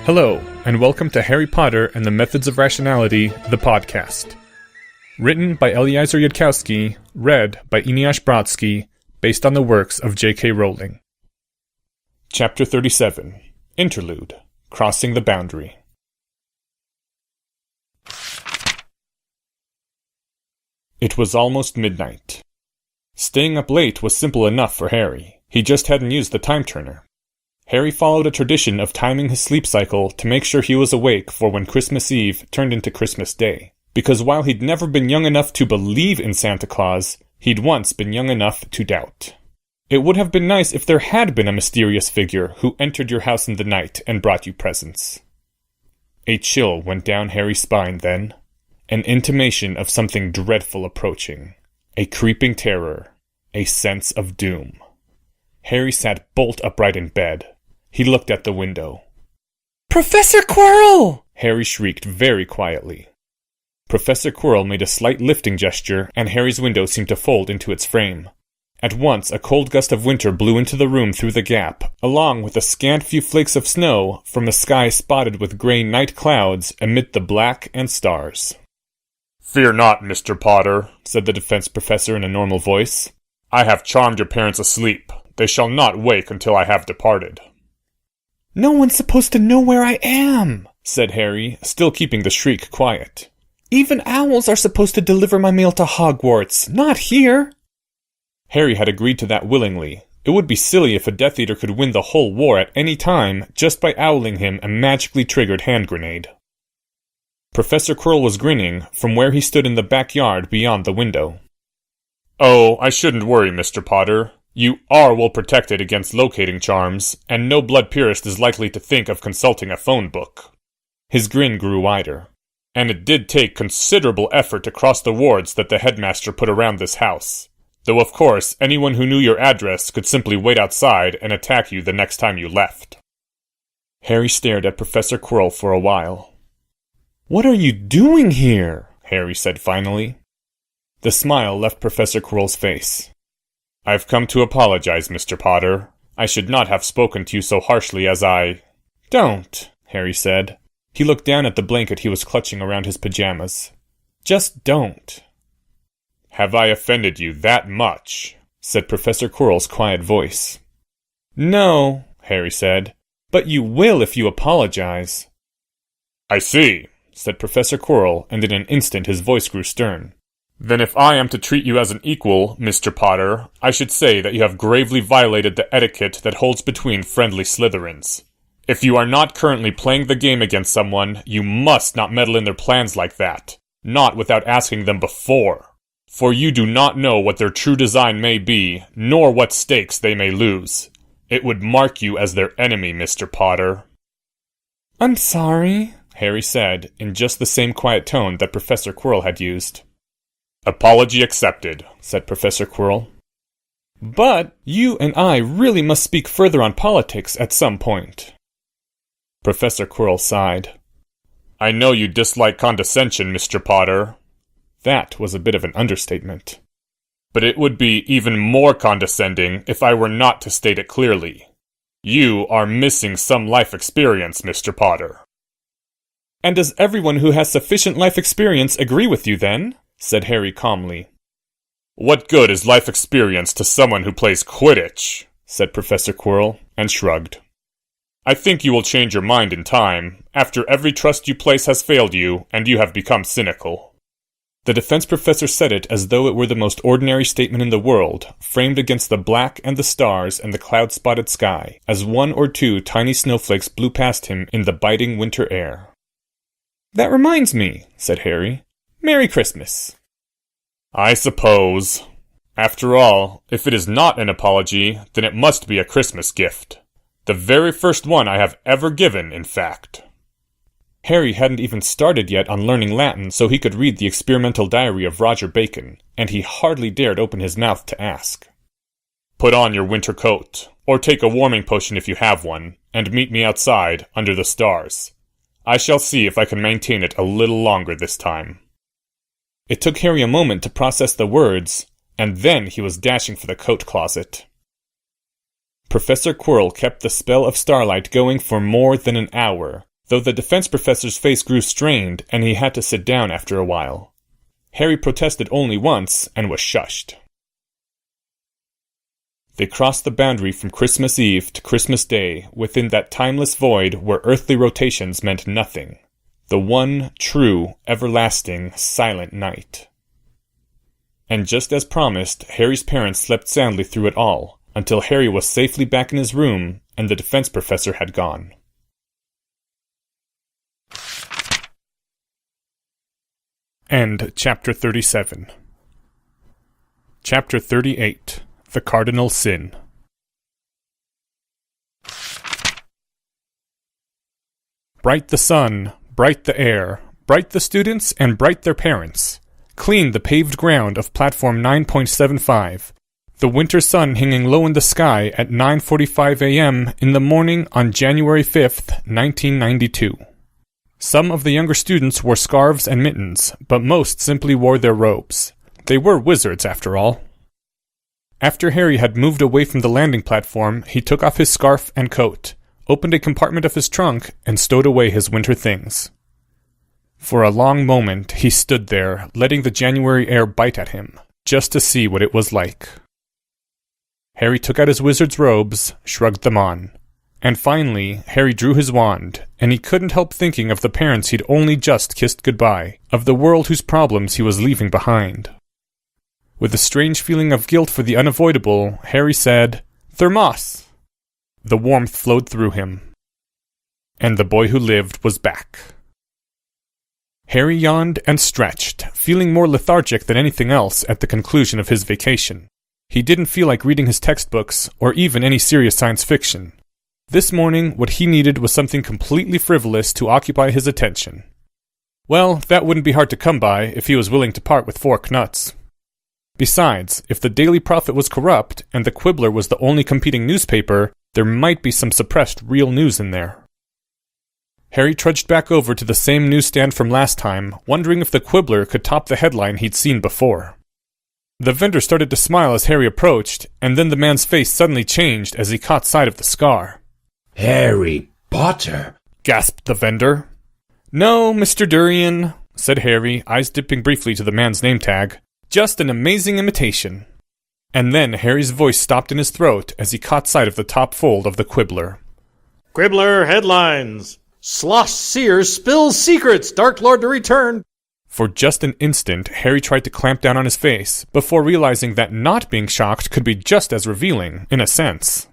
Hello, and welcome to Harry Potter and the Methods of Rationality, the podcast. Written by Eliezer Yudkowsky, read by Eneasz Brodsky, based on the works of J.K. Rowling. Chapter 37, Interlude, Crossing the Boundary. It was almost midnight. Staying up late was simple enough for Harry. He just hadn't used the time turner. Harry followed a tradition of timing his sleep cycle to make sure he was awake for when Christmas Eve turned into Christmas Day. Because while he'd never been young enough to believe in Santa Claus, he'd once been young enough to doubt. It would have been nice if there had been a mysterious figure who entered your house in the night and brought you presents. A chill went down Harry's spine then. An intimation of something dreadful approaching. A creeping terror. A sense of doom. Harry sat bolt upright in bed. He looked at the window. "Professor Quirrell!" Harry shrieked very quietly. Professor Quirrell made a slight lifting gesture, and Harry's window seemed to fold into its frame. At once, a cold gust of winter blew into the room through the gap, along with a scant few flakes of snow from a sky spotted with grey night clouds amid the black and stars. "Fear not, Mr. Potter," said the defense professor in a normal voice. "I have charmed your parents asleep. They shall not wake until I have departed." "No one's supposed to know where I am," said Harry, still keeping the shriek quiet. "Even owls are supposed to deliver my mail to Hogwarts, not here." Harry had agreed to that willingly. It would be silly if a Death Eater could win the whole war at any time just by owling him a magically triggered hand grenade. Professor Quirrell was grinning from where he stood in the backyard beyond the window. "Oh, I shouldn't worry, Mr. Potter. You are well protected against locating charms, and no blood purist is likely to think of consulting a phone book." His grin grew wider. "And it did take considerable effort to cross the wards that the headmaster put around this house. Though of course, anyone who knew your address could simply wait outside and attack you the next time you left." Harry stared at Professor Quirrell for a while. "What are you doing here?" Harry said finally. The smile left Professor Quirrell's face. "I've come to apologize, Mr. Potter. I should not have spoken to you so harshly as I—" "Don't," Harry said. He looked down at the blanket he was clutching around his pajamas. "Just don't." "Have I offended you that much?" said Professor Quirrell's quiet voice. "No," Harry said, "but you will if you apologize." "I see," said Professor Quirrell, and in an instant his voice grew stern. "Then if I am to treat you as an equal, Mr. Potter, I should say that you have gravely violated the etiquette that holds between friendly Slytherins. If you are not currently playing the game against someone, you must not meddle in their plans like that, not without asking them before. For you do not know what their true design may be, nor what stakes they may lose. It would mark you as their enemy, Mr. Potter." "I'm sorry," Harry said, in just the same quiet tone that Professor Quirrell had used. "Apology accepted," said Professor Quirrell. "But you and I really must speak further on politics at some point." Professor Quirrell sighed. "I know you dislike condescension, Mr. Potter." That was a bit of an understatement. "But it would be even more condescending if I were not to state it clearly. You are missing some life experience, Mr. Potter." "And does everyone who has sufficient life experience agree with you then?" said Harry calmly. "What good is life experience to someone who plays Quidditch?" said Professor Quirrell, and shrugged. "I think you will change your mind in time, after every trust you place has failed you, and you have become cynical." The defense professor said it as though it were the most ordinary statement in the world, framed against the black and the stars and the cloud-spotted sky, as one or two tiny snowflakes blew past him in the biting winter air. "That reminds me," said Harry. "Merry Christmas." "I suppose. After all, if it is not an apology, then it must be a Christmas gift. The very first one I have ever given, in fact." Harry hadn't even started yet on learning Latin so he could read the experimental diary of Roger Bacon, and he hardly dared open his mouth to ask. "Put on your winter coat, or take a warming potion if you have one, and meet me outside, under the stars. I shall see if I can maintain it a little longer this time." It took Harry a moment to process the words, and then he was dashing for the coat closet. Professor Quirrell kept the spell of starlight going for more than an hour, though the defense professor's face grew strained and he had to sit down after a while. Harry protested only once and was shushed. They crossed the boundary from Christmas Eve to Christmas Day within that timeless void where earthly rotations meant nothing. The one, true, everlasting, silent night. And just as promised, Harry's parents slept soundly through it all, until Harry was safely back in his room and the defense professor had gone. End Chapter 37. Chapter 38. The Cardinal Sin. Bright the sun, bright the air, bright the students and bright their parents. Clean the paved ground of platform 9.75. The winter sun hanging low in the sky at 9:45 a.m. in the morning on January 5th, 1992. Some of the younger students wore scarves and mittens, but most simply wore their robes. They were wizards, after all. After Harry had moved away from the landing platform, he took off his scarf and coat, opened a compartment of his trunk, and stowed away his winter things. For a long moment, he stood there, letting the January air bite at him, just to see what it was like. Harry took out his wizard's robes, shrugged them on. And finally, Harry drew his wand, and he couldn't help thinking of the parents he'd only just kissed goodbye, of the world whose problems he was leaving behind. With a strange feeling of guilt for the unavoidable, Harry said, "Thermos!" The warmth flowed through him. And the boy who lived was back. Harry yawned and stretched, feeling more lethargic than anything else at the conclusion of his vacation. He didn't feel like reading his textbooks, or even any serious science fiction. This morning, what he needed was something completely frivolous to occupy his attention. Well, that wouldn't be hard to come by if he was willing to part with 4 knuts. Besides, if the Daily Prophet was corrupt, and the Quibbler was the only competing newspaper, there might be some suppressed real news in there. Harry trudged back over to the same newsstand from last time, wondering if the Quibbler could top the headline he'd seen before. The vendor started to smile as Harry approached, and then the man's face suddenly changed as he caught sight of the scar. "Harry Potter!" gasped the vendor. "No, Mr. Durian," said Harry, eyes dipping briefly to the man's name tag. "Just an amazing imitation." And then Harry's voice stopped in his throat as he caught sight of the top fold of the Quibbler. Quibbler headlines. Slosh Seer spills secrets, Dark Lord to return. For just an instant, Harry tried to clamp down on his face, before realizing that not being shocked could be just as revealing, in a sense.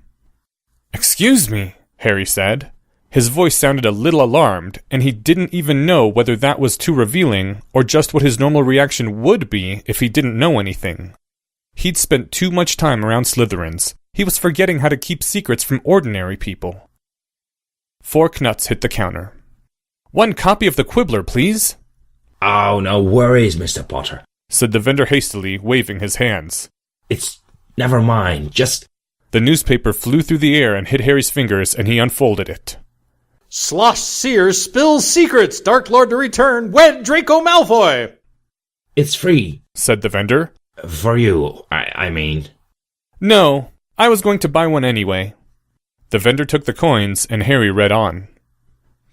"Excuse me," Harry said. His voice sounded a little alarmed, and he didn't even know whether that was too revealing, or just what his normal reaction would be if he didn't know anything. He'd spent too much time around Slytherins. He was forgetting how to keep secrets from ordinary people. 4 knuts hit the counter. "1 copy of the Quibbler, please." "Oh, no worries, Mr. Potter," said the vendor hastily, waving his hands. "It's never mind, just—" The newspaper flew through the air and hit Harry's fingers, and he unfolded it. Slosh Seer spills secrets, Dark Lord to return, wed Draco Malfoy. "It's free," said the vendor. "For you, I mean." "No, I was going to buy one anyway." The vendor took the coins, and Harry read on.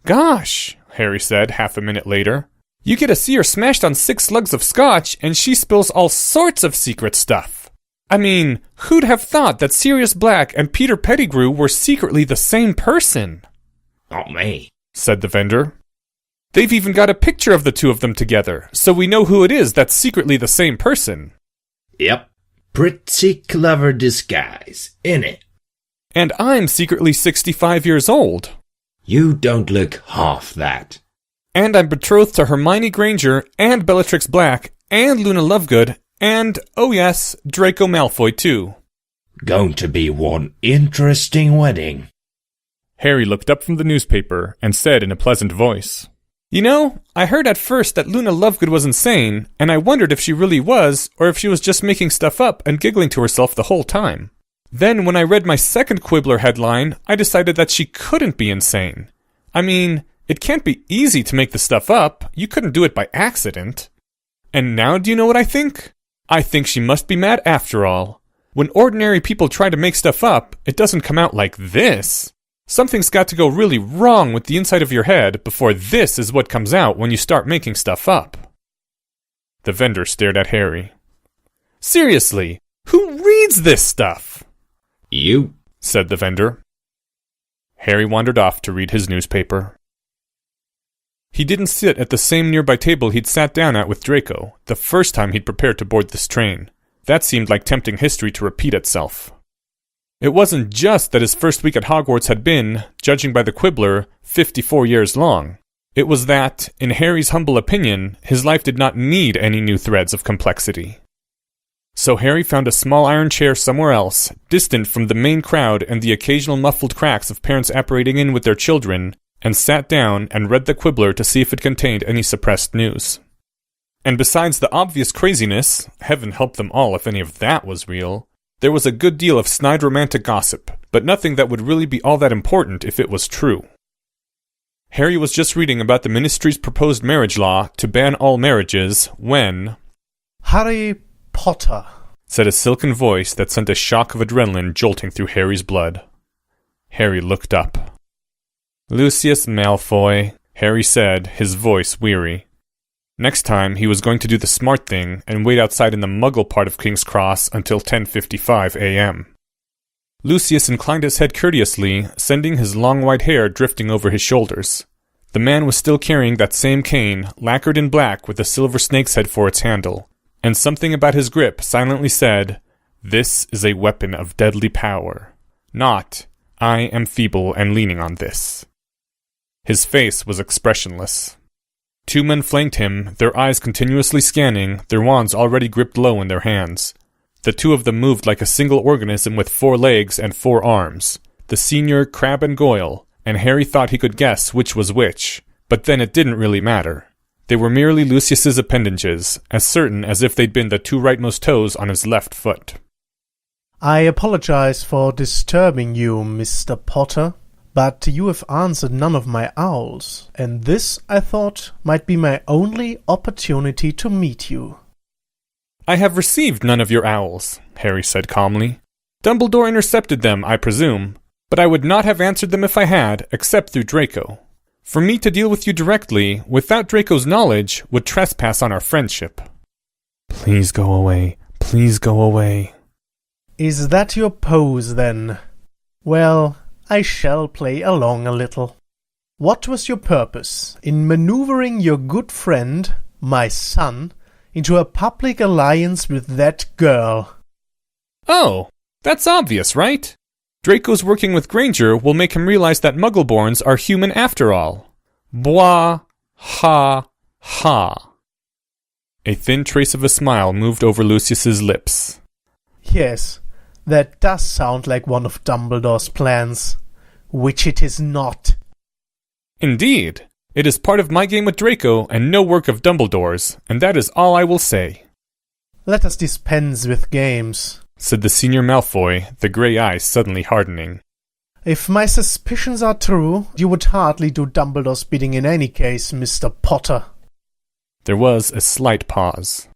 "Gosh," Harry said half a minute later. "You get a seer smashed on 6 slugs of scotch, and she spills all sorts of secret stuff. I mean, who'd have thought that Sirius Black and Peter Pettigrew were secretly the same person?" "Not me," said the vendor. "They've even got a picture of the 2 of them together, so we know who it is that's secretly the same person." "Yep. Pretty clever disguise, innit?" "And I'm secretly 65 years old." "You don't look half that." "And I'm betrothed to Hermione Granger, and Bellatrix Black, and Luna Lovegood, and, oh yes, Draco Malfoy too." "Going to be one interesting wedding." Harry looked up from the newspaper and said in a pleasant voice, "You know, I heard at first that Luna Lovegood was insane, and I wondered if she really was, or if she was just making stuff up and giggling to herself the whole time. Then when I read my second Quibbler headline, I decided that she couldn't be insane. I mean, it can't be easy to make the stuff up. You couldn't do it by accident. And now do you know what I think? I think she must be mad after all. When ordinary people try to make stuff up, it doesn't come out like this. Something's got to go really wrong with the inside of your head before this is what comes out when you start making stuff up. The vendor stared at Harry. Seriously, who reads this stuff? You, said the vendor. Harry wandered off to read his newspaper. He didn't sit at the same nearby table he'd sat down at with Draco, the first time he'd prepared to board this train. That seemed like tempting history to repeat itself. It wasn't just that his first week at Hogwarts had been, judging by the Quibbler, 54 years long. It was that, in Harry's humble opinion, his life did not need any new threads of complexity. So Harry found a small iron chair somewhere else, distant from the main crowd and the occasional muffled cracks of parents apparating in with their children, and sat down and read the Quibbler to see if it contained any suppressed news. And besides the obvious craziness, heaven help them all if any of that was real, there was a good deal of snide romantic gossip, but nothing that would really be all that important if it was true. Harry was just reading about the Ministry's proposed marriage law to ban all marriages when... Harry Potter, said a silken voice that sent a shock of adrenaline jolting through Harry's blood. Harry looked up. Lucius Malfoy, Harry said, his voice weary. Next time, he was going to do the smart thing and wait outside in the Muggle part of King's Cross until 10:55 a.m. Lucius inclined his head courteously, sending his long white hair drifting over his shoulders. The man was still carrying that same cane, lacquered in black with a silver snake's head for its handle, and something about his grip silently said, "This is a weapon of deadly power. Not, I am feeble and leaning on this." His face was expressionless. Two men flanked him, their eyes continuously scanning, their wands already gripped low in their hands. The two of them moved like a single organism with 4 legs and 4 arms, the senior Crabbe and Goyle, and Harry thought he could guess which was which, but then it didn't really matter. They were merely Lucius's appendages, as certain as if they'd been the 2 rightmost toes on his left foot. I apologize for disturbing you, Mr. Potter, but you have answered none of my owls, and this, I thought, might be my only opportunity to meet you. I have received none of your owls, Harry said calmly. Dumbledore intercepted them, I presume, but I would not have answered them if I had, except through Draco. For me to deal with you directly, without Draco's knowledge, would trespass on our friendship. Please go away. Please go away. Is that your pose, then? Well, I shall play along a little. What was your purpose in maneuvering your good friend, my son, into a public alliance with that girl? Oh, that's obvious, right? Draco's working with Granger will make him realize that Muggleborns are human after all. Bwah, ha, ha. A thin trace of a smile moved over Lucius's lips. Yes, that does sound like one of Dumbledore's plans, which it is not. Indeed. It is part of my game with Draco and no work of Dumbledore's, and that is all I will say. Let us dispense with games, said the senior Malfoy, the grey eyes suddenly hardening. If my suspicions are true, you would hardly do Dumbledore's bidding in any case, Mr. Potter. There was a slight pause.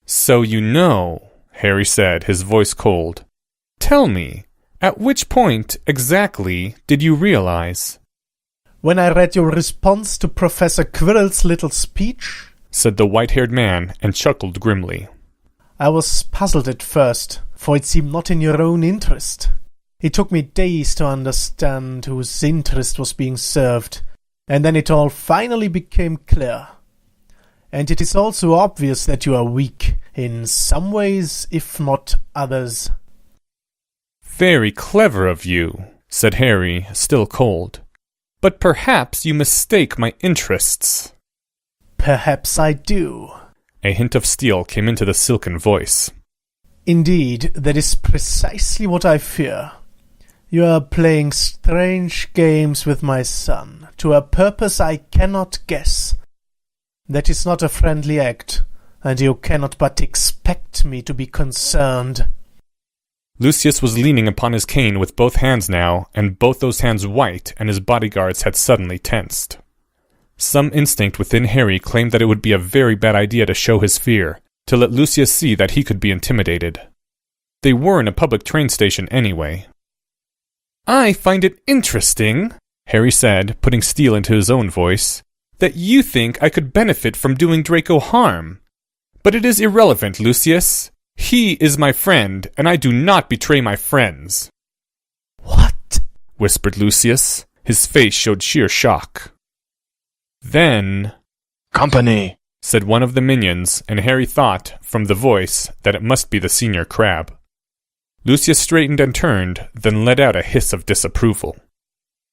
So you know, Harry said, his voice cold. Tell me, at which point exactly did you realize? When I read your response to Professor Quirrell's little speech, said the white-haired man, and chuckled grimly. I was puzzled at first, for it seemed not in your own interest. It took me days to understand whose interest was being served, and then it all finally became clear. And it is also obvious that you are weak, in some ways, if not others. Very clever of you, said Harry, still cold. But perhaps you mistake my interests. Perhaps I do. A hint of steel came into the silken voice. Indeed, that is precisely what I fear. You are playing strange games with my son, to a purpose I cannot guess. That is not a friendly act, and you cannot but expect me to be concerned. Lucius was leaning upon his cane with both hands now, and both those hands white, and his bodyguards had suddenly tensed. Some instinct within Harry claimed that it would be a very bad idea to show his fear, to let Lucius see that he could be intimidated. They were in a public train station anyway. I find it interesting, Harry said, putting steel into his own voice, that you think I could benefit from doing Draco harm. But it is irrelevant, Lucius. He is my friend, and I do not betray my friends. What? Whispered Lucius. His face showed sheer shock. Then... Company, said one of the minions, and Harry thought, from the voice, that it must be the senior crab. Lucius straightened and turned, then let out a hiss of disapproval.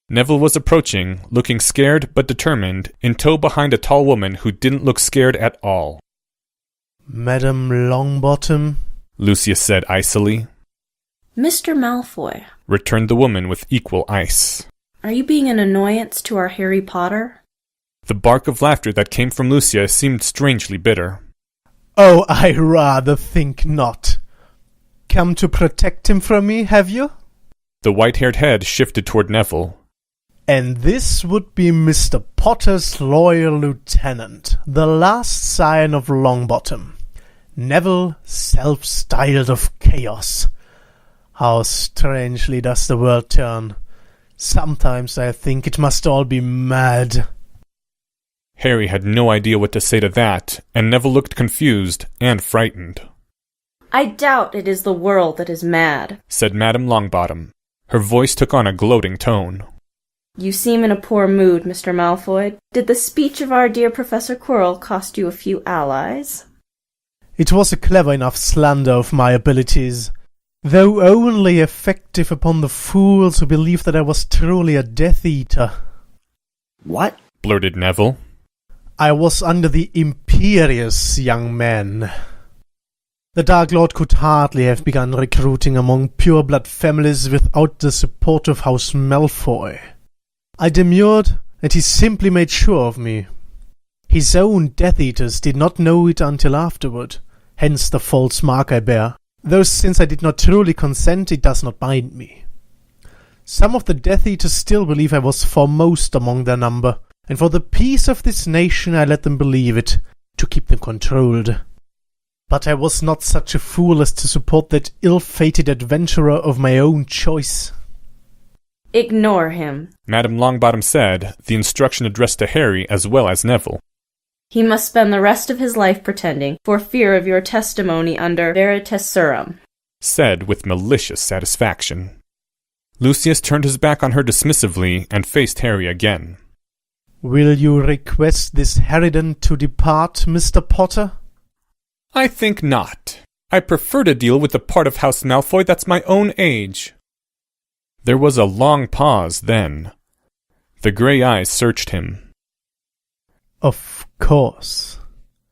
Neville was approaching, looking scared but determined, in tow behind a tall woman who didn't look scared at all. Madam Longbottom, Lucius said icily. Mr. Malfoy, Returned the woman with equal ice. are you being an annoyance to our Harry Potter? The bark of laughter that came from Lucia seemed strangely bitter. Oh, I rather think not. Come to protect him from me, have you? The white-haired head shifted toward Neville. And this would be Mr. Potter's loyal lieutenant, the last scion of Longbottom, Neville, self-styled of chaos. How strangely does the world turn. Sometimes I think it must all be mad. Harry had no idea what to say to that, and Neville looked confused and frightened. I doubt it is the world that is mad. Said Madame Longbottom. Her voice took on a gloating tone. You seem in a poor mood, Mr. Malfoy. Did the speech of our dear Professor Quirrell cost you a few allies? It was a clever enough slander of my abilities, though only effective upon the fools who believed that I was truly a Death Eater. what? Blurted Neville. I was under the imperious young man. The Dark Lord could hardly have begun recruiting among pure-blood families without the support of House Malfoy. I demurred, and he simply made sure of me. His own Death Eaters did not know it until afterward, hence the false mark I bear, though since I did not truly consent, it does not bind me. Some of the Death Eaters still believe I was foremost among their number, and for the peace of this nation I let them believe it, to keep them controlled. But I was not such a fool as to support that ill-fated adventurer of my own choice. Ignore him. Madame Longbottom said, the instruction addressed to Harry as well as Neville. He must spend the rest of his life pretending, for fear of your testimony under Veritaserum. Said with malicious satisfaction. Lucius turned his back on her dismissively and faced Harry again. Will you request this harridan to depart, Mr. Potter? I think not. I prefer to deal with the part of House Malfoy that's my own age. There was a long pause then. The grey eyes searched him. Of course.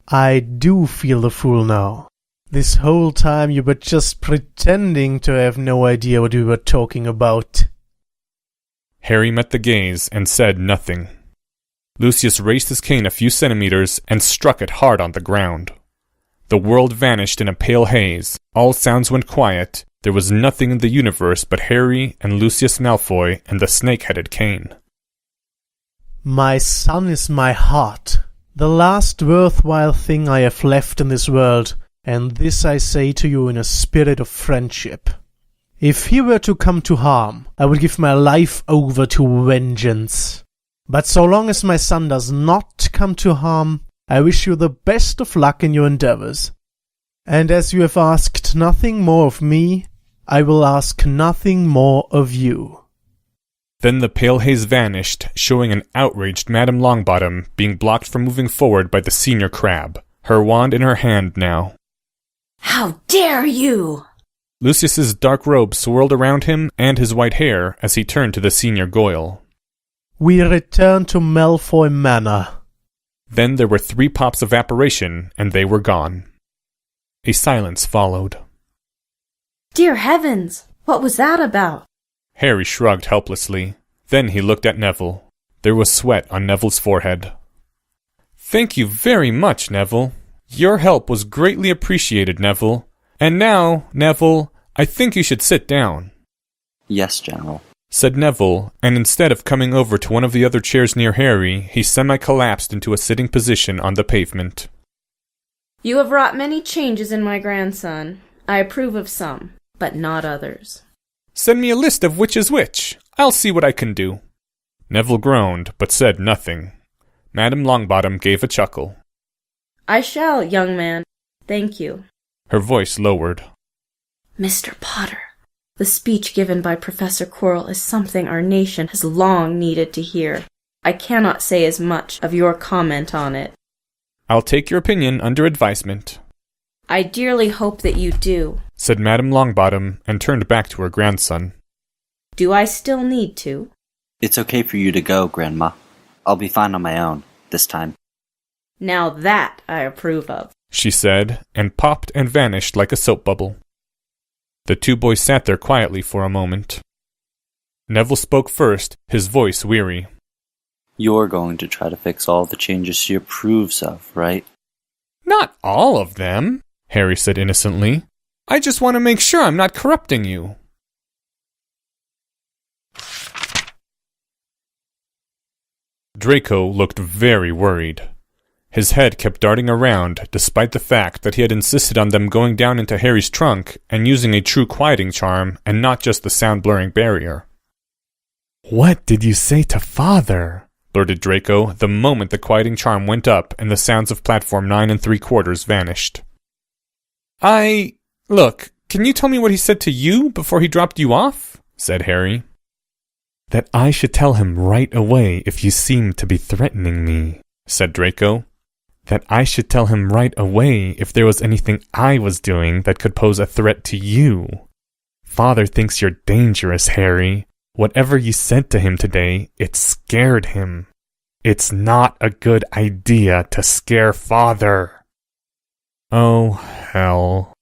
I do feel the fool now. This whole time you were just pretending to have no idea what we were talking about. Harry met the gaze and said nothing. Lucius raised his cane a few centimeters and struck it hard on the ground. The world vanished in a pale haze. All sounds went quiet. There was nothing in the universe but Harry and Lucius Malfoy and the snake-headed cane. My son is my heart, the last worthwhile thing I have left in this world, and this I say to you in a spirit of friendship. If he were to come to harm, I would give my life over to vengeance. But so long as my son does not come to harm, I wish you the best of luck in your endeavors. And as you have asked nothing more of me, I will ask nothing more of you. Then the pale haze vanished, showing an outraged Madame Longbottom being blocked from moving forward by the senior crab, her wand in her hand now. How dare you! Lucius's dark robe swirled around him and his white hair as he turned to the senior Goyle. We return to Malfoy Manor. Then there were 3 pops of apparition, and they were gone. A silence followed. Dear heavens! What was that about? Harry shrugged helplessly. Then he looked at Neville. There was sweat on Neville's forehead. Thank you very much, Neville. Your help was greatly appreciated, Neville. And now, Neville, I think you should sit down. Yes, General. Said Neville, and instead of coming over to one of the other chairs near Harry, he semi-collapsed into a sitting position on the pavement. You have wrought many changes in my grandson. I approve of some, but not others. Send me a list of which is which. I'll see what I can do. Neville groaned, but said nothing. Madame Longbottom gave a chuckle. I shall, young man. Thank you. Her voice lowered. Mr. Potter, the speech given by Professor Quirrell is something our nation has long needed to hear. I cannot say as much of your comment on it. I'll take your opinion under advisement. I dearly hope that you do, said Madame Longbottom, and turned back to her grandson. Do I still need to? It's okay for you to go, Grandma. I'll be fine on my own, this time. Now that I approve of, she said, and popped and vanished like a soap bubble. The two boys sat there quietly for a moment. Neville spoke first, his voice weary. You're going to try to fix all the changes she approves of, right? Not all of them, Harry said innocently. I just want to make sure I'm not corrupting you. Draco looked very worried. His head kept darting around, despite the fact that he had insisted on them going down into Harry's trunk and using a true quieting charm and not just the sound-blurring barrier. What did you say to Father? Blurted Draco the moment the quieting charm went up and the sounds of platform 9 3/4 vanished. Look, can you tell me what he said to you before he dropped you off? Said Harry. That I should tell him right away if you seem to be threatening me, said Draco. That I should tell him right away if there was anything I was doing that could pose a threat to you. Father thinks you're dangerous, Harry. Whatever you said to him today, it scared him. It's not a good idea to scare Father. Oh, hell.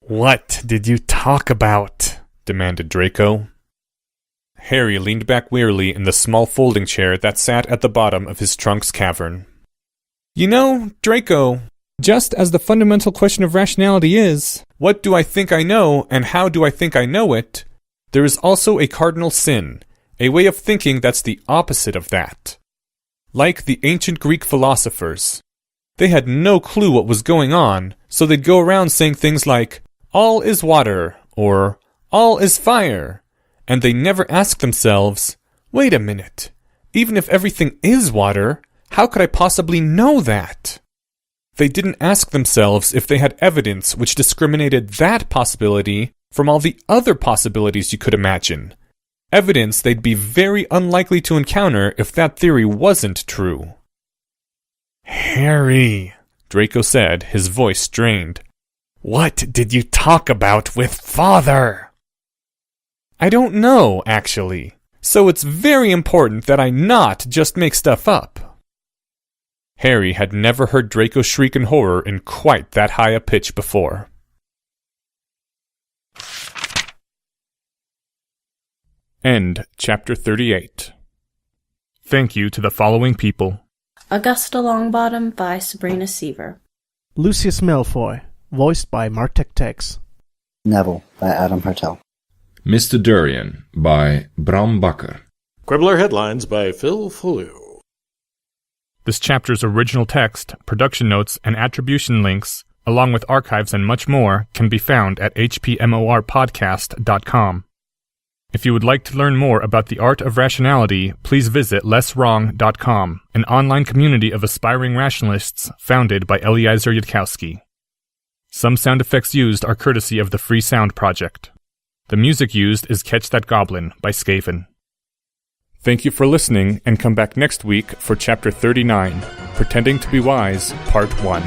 What did you talk about? Demanded Draco. Harry leaned back wearily in the small folding chair that sat at the bottom of his trunk's cavern. You know, Draco, just as the fundamental question of rationality is, what do I think I know and how do I think I know it, there is also a cardinal sin, a way of thinking that's the opposite of that. Like the ancient Greek philosophers. They had no clue what was going on, so they'd go around saying things like, all is water, or all is fire, and they never ask themselves, wait a minute, even if everything is water, how could I possibly know that? They didn't ask themselves if they had evidence which discriminated that possibility from all the other possibilities you could imagine. Evidence they'd be very unlikely to encounter if that theory wasn't true. Harry, Draco said, his voice strained. What did you talk about with Father? I don't know, actually. So it's very important that I not just make stuff up. Harry had never heard Draco shriek in horror in quite that high a pitch before. End chapter 38. Thank you to the following people. Augusta Longbottom by Sabrina Seaver. Lucius Malfoy, voiced by Martek Tex. Neville by Adam Hartel. Mr. Durian by Bram Bakker. Quibbler Headlines by Phil Folio. This chapter's original text, production notes, and attribution links, along with archives and much more, can be found at hpmorpodcast.com. If you would like to learn more about the art of rationality, please visit lesswrong.com, an online community of aspiring rationalists founded by Eliezer Yudkowsky. Some sound effects used are courtesy of the Free Sound Project. The music used is Catch That Goblin by Skaven. Thank you for listening, and come back next week for Chapter 39, Pretending to be Wise, Part 1.